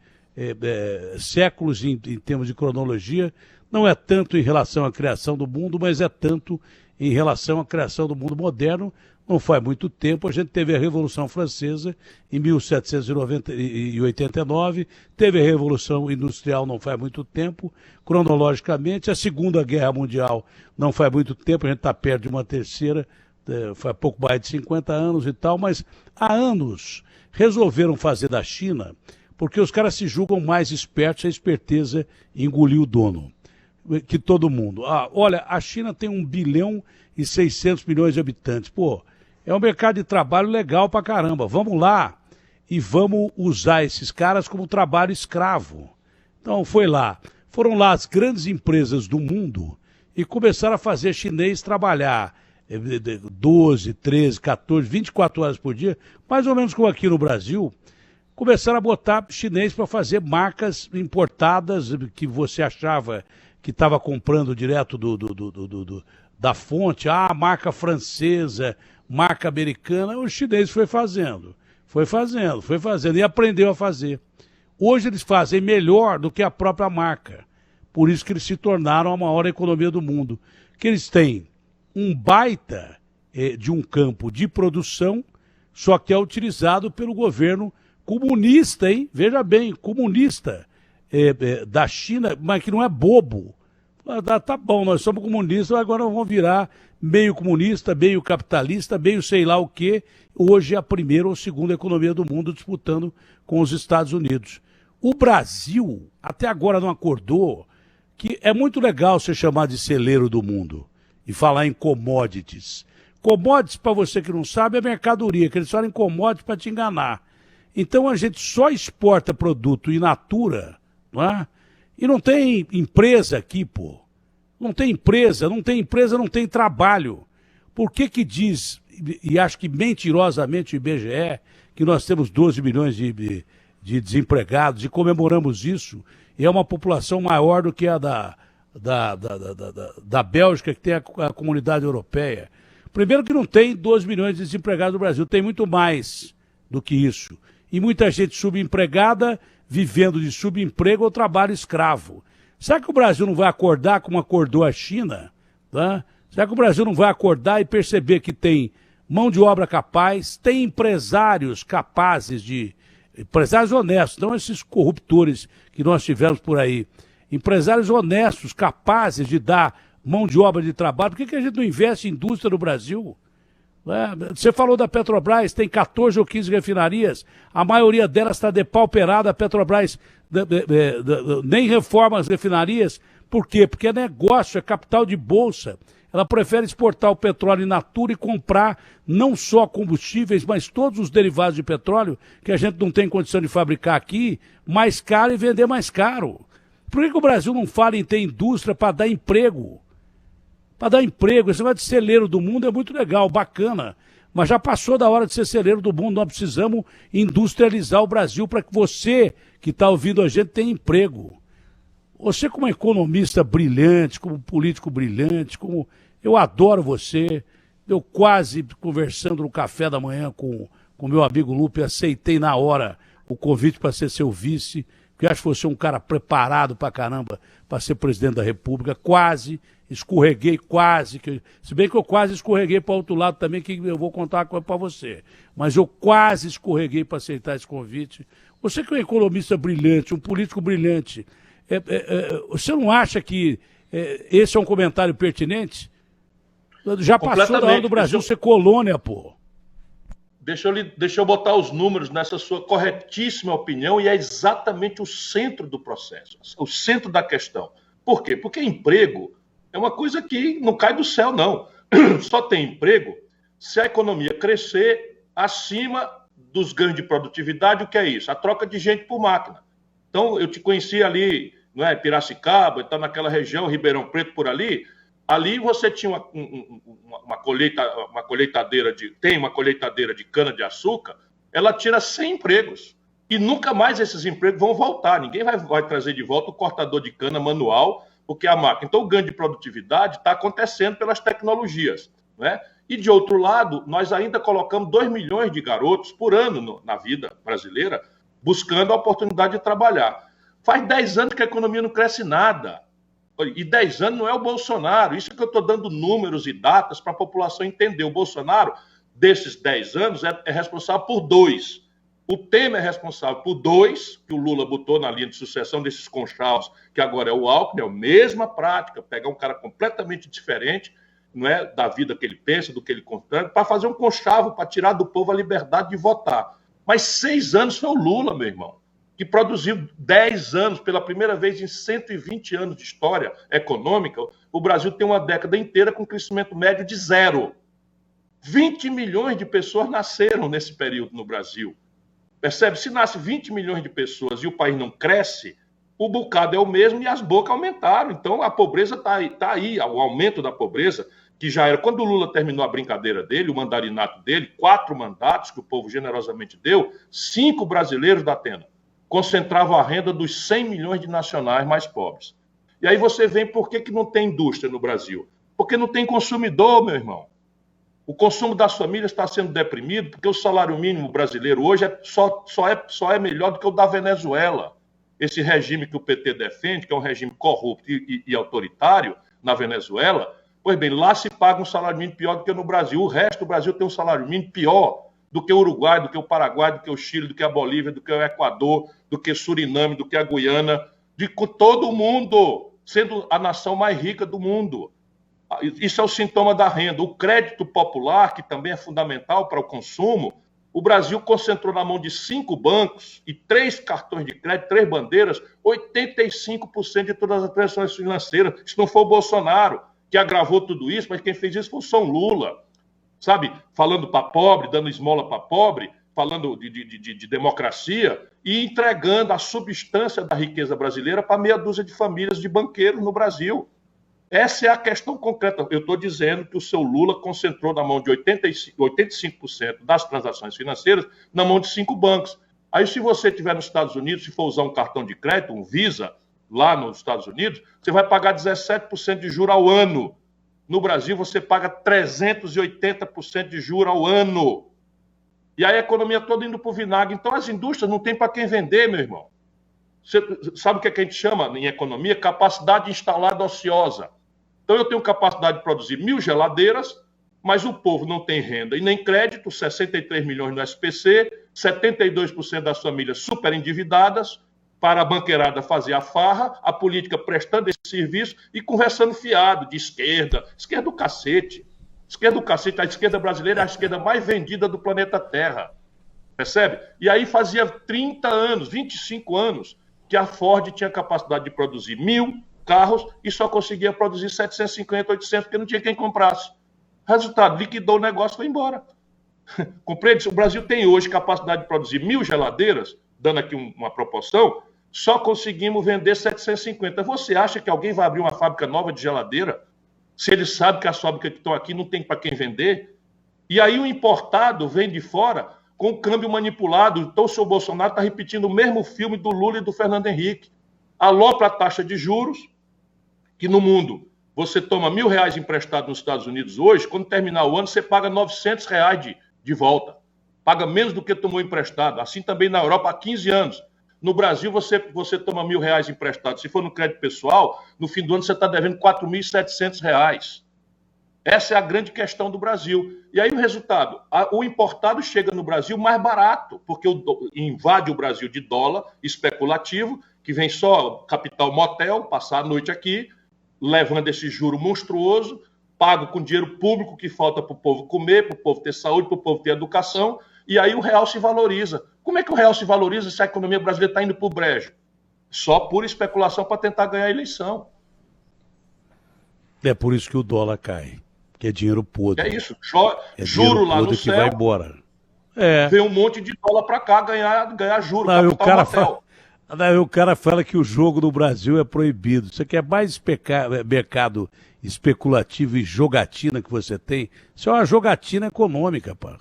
séculos em termos de cronologia não é tanto em relação à criação do mundo, mas é tanto em relação à criação do mundo moderno. Não faz muito tempo, a gente teve a Revolução Francesa em 1789, teve a Revolução Industrial não faz muito tempo, cronologicamente, a Segunda Guerra Mundial não faz muito tempo, a gente está perto de uma terceira, faz pouco mais de 50 anos e tal, mas há anos resolveram fazer da China, porque os caras se julgam mais espertos, a esperteza engoliu o dono, que todo mundo. Olha, a China tem 1,6 bilhão de habitantes, é um mercado de trabalho legal pra caramba. Vamos lá e vamos usar esses caras como trabalho escravo. Então foram lá as grandes empresas do mundo e começaram a fazer chinês trabalhar 12, 13, 14, 24 horas por dia, mais ou menos como aqui no Brasil, começaram a botar chinês para fazer marcas importadas que você achava que estava comprando direto da fonte, marca francesa, marca americana, o chinês foi fazendo e aprendeu a fazer. Hoje eles fazem melhor do que a própria marca, por isso que eles se tornaram a maior economia do mundo, que eles têm um baita de um campo de produção, só que é utilizado pelo governo comunista, hein? Veja bem, comunista da China, mas que não é bobo. Tá bom, nós somos comunistas, agora vamos virar meio comunista, meio capitalista, meio sei lá o quê. Hoje é a primeira ou segunda economia do mundo disputando com os Estados Unidos. O Brasil até agora não acordou que é muito legal ser chamado de celeiro do mundo e falar em commodities. Commodities, para você que não sabe, é mercadoria, que eles falam em commodities para te enganar. Então a gente só exporta produto in natura, não é? E não tem empresa aqui, pô. Não tem empresa, não tem trabalho. Por que diz, e acho que mentirosamente o IBGE, que nós temos 12 milhões de desempregados e comemoramos isso, e é uma população maior do que a da Bélgica, que tem a comunidade europeia. Primeiro que não tem 12 milhões de desempregados no Brasil, tem muito mais do que isso. E muita gente subempregada, vivendo de subemprego ou trabalho escravo. Será que o Brasil não vai acordar como acordou a China? Tá? Será que o Brasil não vai acordar e perceber que tem mão de obra capaz, tem empresários capazes empresários honestos, não esses corruptores que nós tivemos por aí. Empresários honestos, capazes de dar mão de obra de trabalho. Por que a gente não investe em indústria no Brasil? Você falou da Petrobras, tem 14 ou 15 refinarias, a maioria delas está depauperada, a Petrobras nem reforma as refinarias. Por quê? Porque é negócio, é capital de bolsa. Ela prefere exportar o petróleo in natura e comprar não só combustíveis, mas todos os derivados de petróleo que a gente não tem condição de fabricar aqui, mais caro e vender mais caro. Por que o Brasil não fala em ter indústria para dar emprego? Para dar emprego, esse negócio de celeiro do mundo é muito legal, bacana, mas já passou da hora de ser celeiro do mundo. Nós precisamos industrializar o Brasil para que você que está ouvindo a gente tenha emprego. Você como economista brilhante, como político brilhante, como eu adoro você, eu quase conversando no café da manhã com meu amigo Lupe, aceitei na hora o convite para ser seu vice, porque acho que você é um cara preparado para caramba para ser presidente da República, quase escorreguei, se bem que eu quase escorreguei para o outro lado também, que eu vou contar uma coisa para você, mas eu quase escorreguei para aceitar esse convite. Você que é um economista brilhante, um político brilhante, você não acha que esse é um comentário pertinente? Já passou da hora do Brasil ser colônia, pô. Deixa eu botar os números nessa sua corretíssima opinião, e é exatamente o centro do processo, o centro da questão. Por quê? Porque emprego é uma coisa que não cai do céu, não. Só tem emprego se a economia crescer acima dos ganhos de produtividade. O que é isso? A troca de gente por máquina. Então, eu te conheci ali, não é, Piracicaba, está naquela região, Ribeirão Preto, por ali. Ali você tinha uma colheitadeira de cana-de-açúcar, ela tira 100 empregos. E nunca mais esses empregos vão voltar. Ninguém vai trazer de volta o cortador de cana manual, porque a máquina. Então, o ganho de produtividade está acontecendo pelas tecnologias, né? E, de outro lado, nós ainda colocamos 2 milhões de garotos por ano na vida brasileira buscando a oportunidade de trabalhar. Faz 10 anos que a economia não cresce nada. E 10 anos não é o Bolsonaro. Isso que eu estou dando números e datas para a população entender. O Bolsonaro, desses 10 anos, é responsável por 2. O Temer é responsável por 2, que o Lula botou na linha de sucessão desses conchavos, que agora é o Alckmin, é a mesma prática, pegar um cara completamente diferente, não é, da vida que ele pensa, do que ele conta, para fazer um conchavo, para tirar do povo a liberdade de votar. Mas 6 anos foi o Lula, meu irmão, que produziu 10 anos, pela primeira vez em 120 anos de história econômica. O Brasil tem uma década inteira com crescimento médio de 0. 20 milhões de pessoas nasceram nesse período no Brasil. Percebe? Se nasce 20 milhões de pessoas e o país não cresce, o bocado é o mesmo e as bocas aumentaram. Então, a pobreza está aí, o aumento da pobreza, que já era... Quando o Lula terminou a brincadeira dele, o mandarinato dele, 4 mandatos que o povo generosamente deu, 5 brasileiros da Atena concentravam a renda dos 100 milhões de nacionais mais pobres. E aí você vê por que não tem indústria no Brasil. Porque não tem consumidor, meu irmão. O consumo das famílias está sendo deprimido porque o salário mínimo brasileiro hoje só é melhor do que o da Venezuela. Esse regime que o PT defende, que é um regime corrupto e autoritário na Venezuela, pois bem, lá se paga um salário mínimo pior do que no Brasil. O resto do Brasil tem um salário mínimo pior do que o Uruguai, do que o Paraguai, do que o Chile, do que a Bolívia, do que o Equador, do que Suriname, do que a Guiana, de todo mundo, sendo a nação mais rica do mundo. Isso é o sintoma da renda. O crédito popular, que também é fundamental para o consumo, o Brasil concentrou na mão de 5 bancos e 3 cartões de crédito, 3 bandeiras, 85% de todas as transações financeiras. Isso não foi o Bolsonaro que agravou tudo isso, mas quem fez isso foi o São Lula. Sabe? Falando para pobre, dando esmola para pobre, falando de democracia e entregando a substância da riqueza brasileira para meia dúzia de famílias de banqueiros no Brasil. Essa é a questão concreta. Eu estou dizendo que o seu Lula concentrou na mão de 85% das transações financeiras na mão de 5 bancos. Aí, se você estiver nos Estados Unidos, se for usar um cartão de crédito, um Visa, lá nos Estados Unidos, você vai pagar 17% de juros ao ano. No Brasil, você paga 380% de juros ao ano. E aí a economia toda indo para o vinagre. Então, as indústrias não têm para quem vender, meu irmão. Você sabe o que a gente chama em economia? Capacidade instalada ociosa. Então, eu tenho capacidade de produzir 1.000 geladeiras, mas o povo não tem renda e nem crédito, 63 milhões no SPC, 72% das famílias super endividadas, para a banqueirada fazer a farra, a política prestando esse serviço e conversando fiado de esquerda. Esquerda do cacete. Esquerda do cacete. A esquerda brasileira é a esquerda mais vendida do planeta Terra. Percebe? E aí fazia 30 anos, 25 anos, que a Ford tinha capacidade de produzir 1.000 carros e só conseguia produzir 750, 800, porque não tinha quem comprasse. Resultado, liquidou o negócio e foi embora. Compreende? O Brasil tem hoje capacidade de produzir 1.000 geladeiras, dando aqui uma proporção, só conseguimos vender 750. Você acha que alguém vai abrir uma fábrica nova de geladeira se ele sabe que as fábricas que estão aqui não tem para quem vender? E aí o importado vem de fora com o câmbio manipulado. Então o senhor Bolsonaro está repetindo o mesmo filme do Lula e do Fernando Henrique. Alopra a taxa de juros, que no mundo você toma R$1.000 emprestado nos Estados Unidos hoje, quando terminar o ano você paga R$900 de volta. Paga menos do que tomou emprestado. Assim também na Europa há 15 anos. No Brasil você toma R$1.000 emprestado. Se for no crédito pessoal, no fim do ano você está devendo R$4.700. Essa é a grande questão do Brasil. E aí o resultado, o importado chega no Brasil mais barato, porque invade o Brasil de dólar especulativo, que vem só capital motel, passar a noite aqui, levando esse juro monstruoso, pago com dinheiro público que falta para o povo comer, para o povo ter saúde, para o povo ter educação, e aí o real se valoriza. Como é que o real se valoriza se a economia brasileira está indo para o brejo? Só por especulação para tentar ganhar a eleição. É por isso que o dólar cai, que é dinheiro podre. É isso, juro lá no céu, que vai embora. Vem um monte de dólar para cá ganhar juro. Não, o cara fala que o jogo no Brasil é proibido. Você quer mais mercado especulativo e jogatina que você tem? Isso é uma jogatina econômica, pá.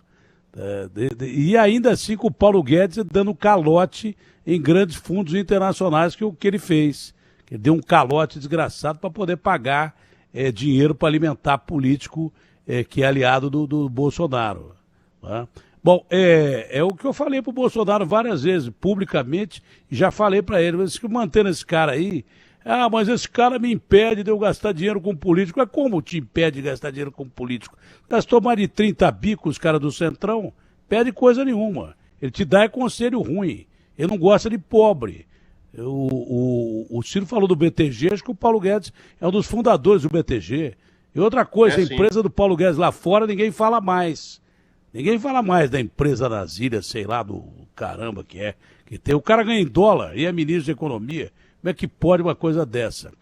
E ainda assim com o Paulo Guedes dando calote em grandes fundos internacionais, que é o que ele fez. Ele deu um calote desgraçado para poder pagar dinheiro para alimentar político que é aliado do Bolsonaro. Tá? Bom, é o que eu falei pro Bolsonaro várias vezes, publicamente, e já falei para ele, mas mantendo esse cara aí, mas esse cara me impede de eu gastar dinheiro com político. É como te impede de gastar dinheiro com político? Gastou mais de 30 bicos, os caras do Centrão, pede coisa nenhuma. Ele te dá conselho ruim, ele não gosta de pobre. O Ciro falou do BTG, acho que o Paulo Guedes é um dos fundadores do BTG. E outra coisa, a empresa do Paulo Guedes lá fora, ninguém fala mais. Ninguém fala mais da empresa das ilhas, sei lá, do caramba que tem. O cara ganha em dólar e é ministro da Economia. Como é que pode uma coisa dessa?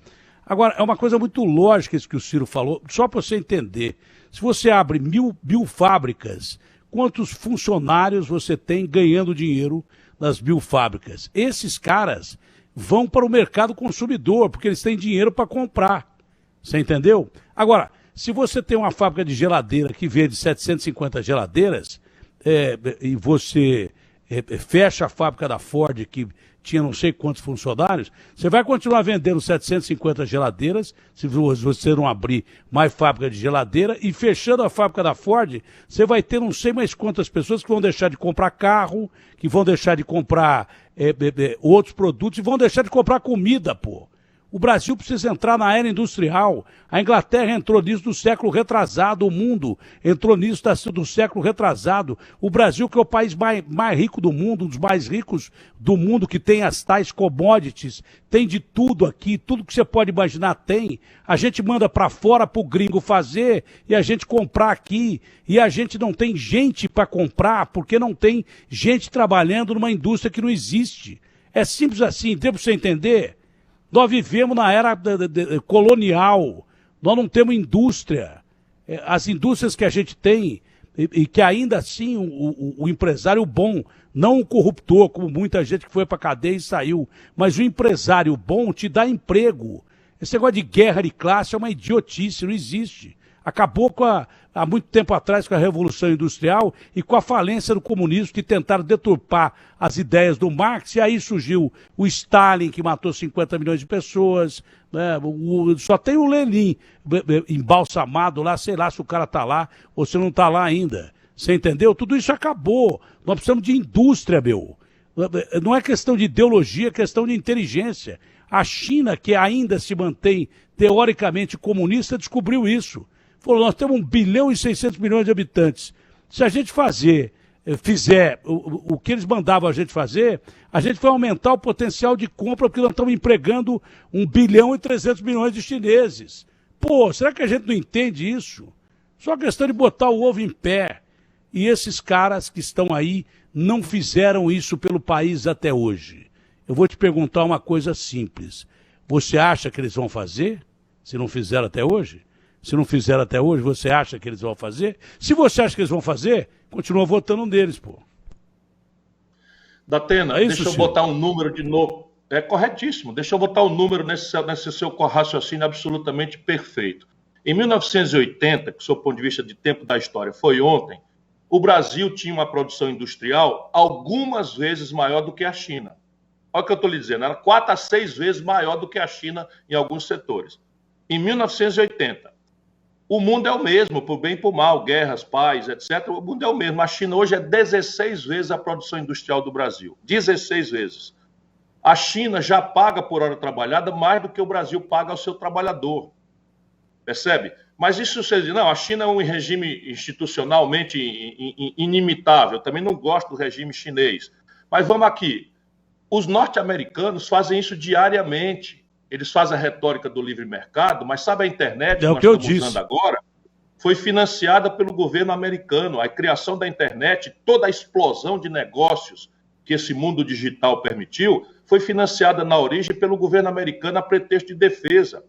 Agora, é uma coisa muito lógica isso que o Ciro falou, só para você entender. Se você abre mil fábricas, quantos funcionários você tem ganhando dinheiro nas 1.000 fábricas? Esses caras vão para o mercado consumidor, porque eles têm dinheiro para comprar. Você entendeu? Agora, se você tem uma fábrica de geladeira que vende 750 geladeiras, e você fecha a fábrica da Ford, que tinha não sei quantos funcionários, você vai continuar vendendo 750 geladeiras, se você não abrir mais fábrica de geladeira, e fechando a fábrica da Ford, você vai ter não sei mais quantas pessoas que vão deixar de comprar carro, que vão deixar de comprar outros produtos e vão deixar de comprar comida, pô. O Brasil precisa entrar na era industrial. A Inglaterra entrou nisso do século retrasado, o mundo entrou nisso do século retrasado. O Brasil, que é o país mais rico do mundo, um dos mais ricos do mundo, que tem as tais commodities, tem de tudo aqui, tudo que você pode imaginar tem. A gente manda para fora pro gringo fazer e a gente comprar aqui. E a gente não tem gente para comprar porque não tem gente trabalhando numa indústria que não existe. É simples assim, deu para você entender? Nós vivemos na era colonial, nós não temos indústria. As indústrias que a gente tem, e que ainda assim o empresário bom, não o corruptor, como muita gente que foi para a cadeia e saiu, mas o empresário bom te dá emprego. Esse negócio de guerra de classe é uma idiotice, não existe. Acabou há muito tempo atrás com a Revolução Industrial e com a falência do comunismo, que tentaram deturpar as ideias do Marx, e aí surgiu o Stalin, que matou 50 milhões de pessoas, né? Só tem o Lenin embalsamado lá, sei lá se o cara está lá ou se não está lá ainda. Você entendeu? Tudo isso acabou. Nós precisamos de indústria, meu. Não é questão de ideologia, é questão de inteligência. A China, que ainda se mantém teoricamente comunista, descobriu isso. Falou, nós temos 1 bilhão e 600 milhões de habitantes. Se a gente fizer o que eles mandavam a gente fazer, a gente vai aumentar o potencial de compra, porque nós estamos empregando 1 bilhão e 300 milhões de chineses. Pô, será que a gente não entende isso? Só questão de botar o ovo em pé. E esses caras que estão aí não fizeram isso pelo país até hoje. Eu vou te perguntar uma coisa simples. Você acha que eles vão fazer, se não fizeram até hoje? Se não fizeram até hoje, você acha que eles vão fazer? Se você acha que eles vão fazer, continua votando neles, pô. Datena, deixa eu botar um número de novo. É corretíssimo. Deixa eu botar um número nesse seu raciocínio absolutamente perfeito. Em 1980, que do seu ponto de vista de tempo da história foi ontem, o Brasil tinha uma produção industrial algumas vezes maior do que a China. Olha o que eu estou lhe dizendo, era 4 a 6 vezes maior do que a China em alguns setores. Em 1980, o mundo é o mesmo, por bem e por mal, guerras, paz, etc. O mundo é o mesmo. A China hoje é 16 vezes a produção industrial do Brasil. 16 vezes. A China já paga por hora trabalhada mais do que o Brasil paga ao seu trabalhador. Percebe? Mas isso você diz, não, a China é um regime institucionalmente inimitável. Eu também não gosto do regime chinês. Mas vamos aqui. Os norte-americanos fazem isso diariamente. Eles fazem a retórica do livre mercado, mas sabe a internet que nós estamos usando agora? Foi financiada pelo governo americano. A criação da internet, toda a explosão de negócios que esse mundo digital permitiu, foi financiada na origem pelo governo americano a pretexto de defesa.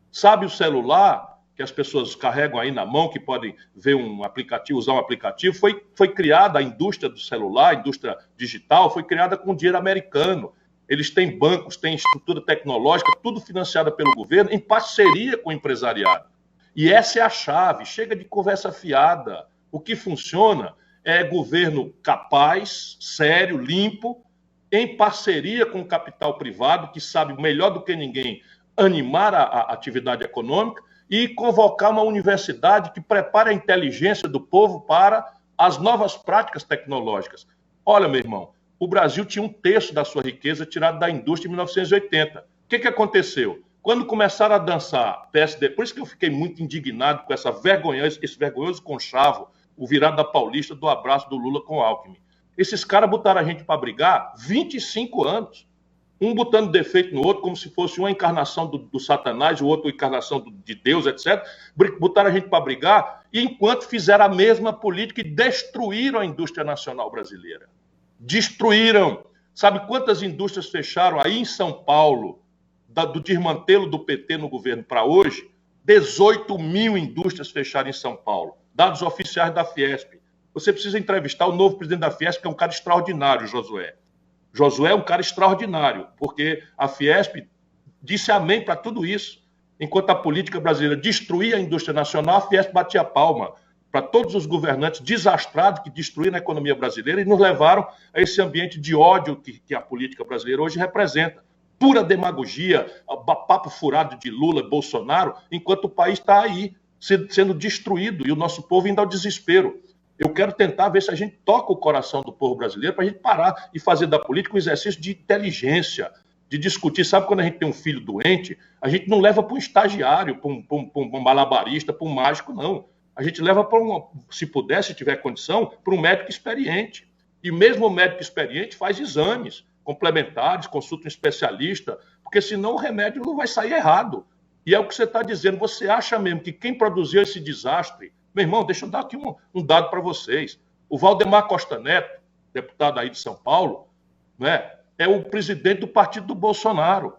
Sabe o celular que as pessoas carregam aí na mão, que podem ver um aplicativo, usar um aplicativo? Foi criada a indústria do celular, a indústria digital, foi criada com dinheiro americano. Eles têm bancos, têm estrutura tecnológica, tudo financiado pelo governo, em parceria com o empresariado. E essa é a chave. Chega de conversa fiada. O que funciona é governo capaz, sério, limpo, em parceria com o capital privado, que sabe melhor do que ninguém animar a atividade econômica e convocar uma universidade que prepare a inteligência do povo para as novas práticas tecnológicas. Olha, meu irmão, o Brasil tinha 1/3 da sua riqueza tirada da indústria em 1980. O que aconteceu? Quando começaram a dançar PSD, por isso que eu fiquei muito indignado com esse vergonhoso conchavo, o virado da Paulista do abraço do Lula com o Alckmin. Esses caras botaram a gente para brigar 25 anos. Um botando defeito no outro, como se fosse uma encarnação do Satanás, o outro encarnação de Deus, etc. Botaram a gente para brigar, e enquanto fizeram a mesma política e destruíram a indústria nacional brasileira. Destruíram. Sabe quantas indústrias fecharam aí em São Paulo, do desmantelo do PT no governo para hoje? 18 mil indústrias fecharam em São Paulo. Dados oficiais da Fiesp. Você precisa entrevistar o novo presidente da Fiesp, que é um cara extraordinário, Josué. Josué é um cara extraordinário, porque a Fiesp disse amém para tudo isso. Enquanto a política brasileira destruía a indústria nacional, a Fiesp batia palma para todos os governantes desastrados que destruíram a economia brasileira e nos levaram a esse ambiente de ódio que a política brasileira hoje representa. Pura demagogia, papo furado de Lula, Bolsonaro, enquanto o país está aí sendo destruído e o nosso povo indo ao desespero. Eu quero tentar ver se a gente toca o coração do povo brasileiro para a gente parar e fazer da política um exercício de inteligência, de discutir. Sabe quando a gente tem um filho doente, a gente não leva para um estagiário, para um malabarista, para um mágico, não. A gente leva para se puder, se tiver condição, para um médico experiente. E mesmo o médico experiente faz exames complementares, consulta um especialista, porque senão o remédio não vai sair errado. E é o que você está dizendo. Você acha mesmo que quem produziu esse desastre... Meu irmão, deixa eu dar aqui um dado para vocês. O Valdemar Costa Neto, deputado aí de São Paulo, né, é o presidente do partido do Bolsonaro.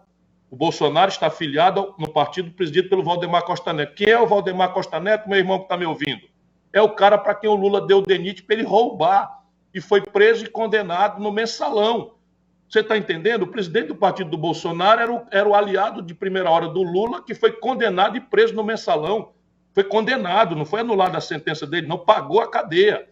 O Bolsonaro está afiliado no partido presidido pelo Valdemar Costa Neto. Quem é o Valdemar Costa Neto, meu irmão que está me ouvindo? É o cara para quem o Lula deu o DENIT para ele roubar. E foi preso e condenado no Mensalão. Você está entendendo? O presidente do partido do Bolsonaro era o aliado de primeira hora do Lula, que foi condenado e preso no Mensalão. Foi condenado, não foi anulada a sentença dele, não, pagou a cadeia.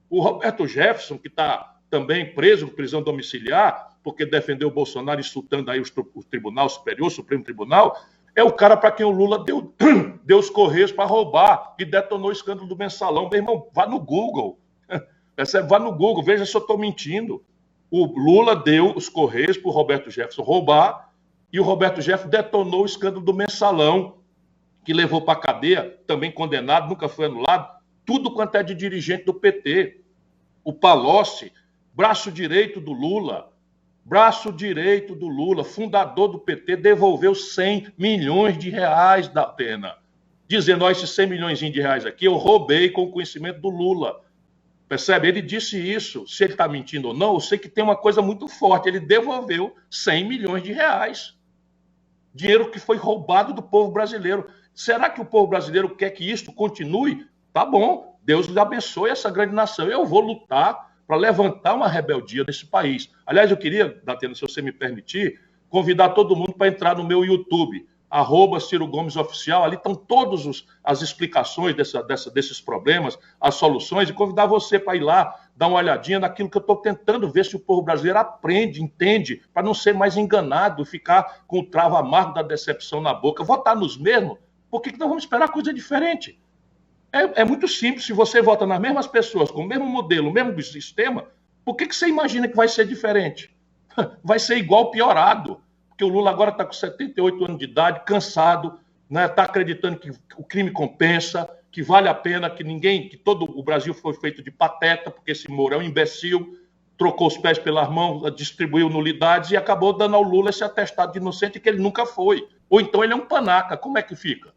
O Roberto Jefferson, que está também preso em prisão domiciliar, porque defendeu o Bolsonaro insultando aí o Tribunal Superior, o Supremo Tribunal, é o cara para quem o Lula deu os Correios para roubar e detonou o escândalo do Mensalão. Meu irmão, vá no Google. Vá no Google, veja se eu estou mentindo. O Lula deu os Correios para o Roberto Jefferson roubar e o Roberto Jefferson detonou o escândalo do Mensalão, que levou para a cadeia, também condenado, nunca foi anulado, tudo quanto é de dirigente do PT. O Palocci, braço direito do Lula, fundador do PT, devolveu 100 milhões de reais da pena, dizendo, ó, esses 100 milhões de reais aqui eu roubei com o conhecimento do Lula. Percebe? Ele disse isso. Se ele está mentindo ou não, eu sei que tem uma coisa muito forte. Ele devolveu 100 milhões de reais. Dinheiro que foi roubado do povo brasileiro. Será que o povo brasileiro quer que isto continue? Tá bom, Deus abençoe essa grande nação. Eu vou lutar para levantar uma rebeldia nesse país. Aliás, eu queria, Datena, se você me permitir, convidar todo mundo para entrar no meu YouTube, @CiroGomesOficial. Ali estão todas as explicações desses problemas, as soluções, e convidar você para ir lá, dar uma olhadinha naquilo que eu estou tentando ver se o povo brasileiro aprende, entende, para não ser mais enganado, ficar com o travo amargo da decepção na boca. Votar nos mesmos. Por que nós vamos esperar coisa diferente? É muito simples. Se você vota nas mesmas pessoas, com o mesmo modelo, o mesmo sistema, por que você imagina que vai ser diferente? Vai ser igual, piorado. Porque o Lula agora está com 78 anos de idade, cansado, né? Está acreditando que o crime compensa, que vale a pena, que todo o Brasil foi feito de pateta, porque esse Moro é um imbecil, trocou os pés pelas mãos, distribuiu nulidades e acabou dando ao Lula esse atestado de inocente que ele nunca foi. Ou então ele é um panaca. Como é que fica?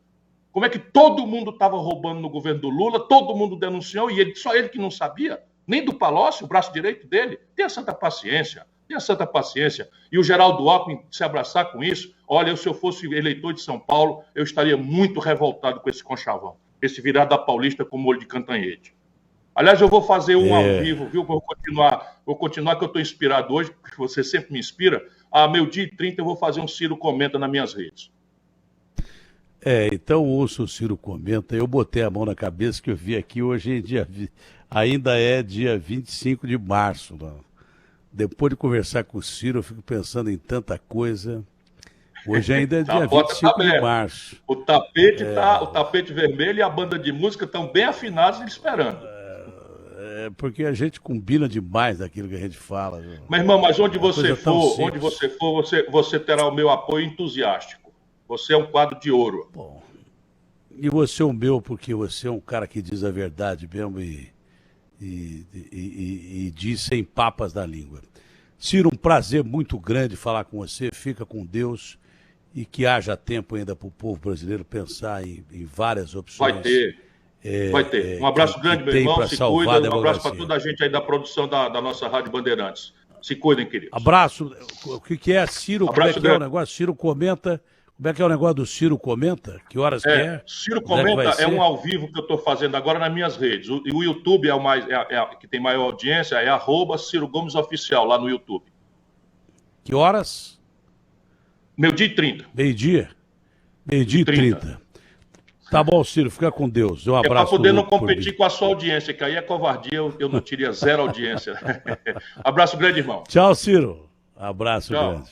Como é que todo mundo estava roubando no governo do Lula, todo mundo denunciou e só ele que não sabia? Nem do Palocci, o braço direito dele? Tenha santa paciência, tenha santa paciência. E o Geraldo Alckmin se abraçar com isso, olha, se eu fosse eleitor de São Paulo, eu estaria muito revoltado com esse conchavão, esse virado da Paulista com molho de cantanhete. Aliás, eu vou fazer um ao vivo, viu? Vou continuar que eu estou inspirado hoje, porque você sempre me inspira. A 12h30 eu vou fazer um Ciro Comenta nas minhas redes. Então ouça o Ciro Comenta. Eu botei a mão na cabeça que eu vi aqui hoje, ainda é dia 25 de março. Não. Depois de conversar com o Ciro, eu fico pensando em tanta coisa. Hoje ainda é dia 25 de março. O tapete vermelho e a banda de música estão bem afinados e esperando. Porque a gente combina demais daquilo que a gente fala. Mas, irmão, mas onde você for, você terá o meu apoio entusiástico. Você é um quadro de ouro. Bom, e você é o meu, porque você é um cara que diz a verdade mesmo e diz sem papas na língua. Ciro, um prazer muito grande falar com você. Fica com Deus e que haja tempo ainda para o povo brasileiro pensar em várias opções. Vai ter. Um abraço grande, meu irmão. Se cuida. Um abraço para toda a gente aí da produção da nossa Rádio Bandeirantes. Se cuidem, queridos. Abraço. O que é Ciro? Abraço. Como é que é o negócio? Ciro Comenta. Como é que é o negócio do Ciro Comenta? Que horas que é? Ciro Comenta é um ao vivo que eu estou fazendo agora nas minhas redes. O YouTube é o que tem maior audiência, é @Ciro Gomes Oficial lá no YouTube. Que horas? Meio-dia e 30. Meio-dia? Meio-dia e 30. Tá bom, Ciro, fica com Deus. Um abraço. É para poder não competir com a sua audiência, que aí é covardia, eu não teria zero audiência. Abraço grande, irmão. Tchau, Ciro. Abraço Tchau. grande.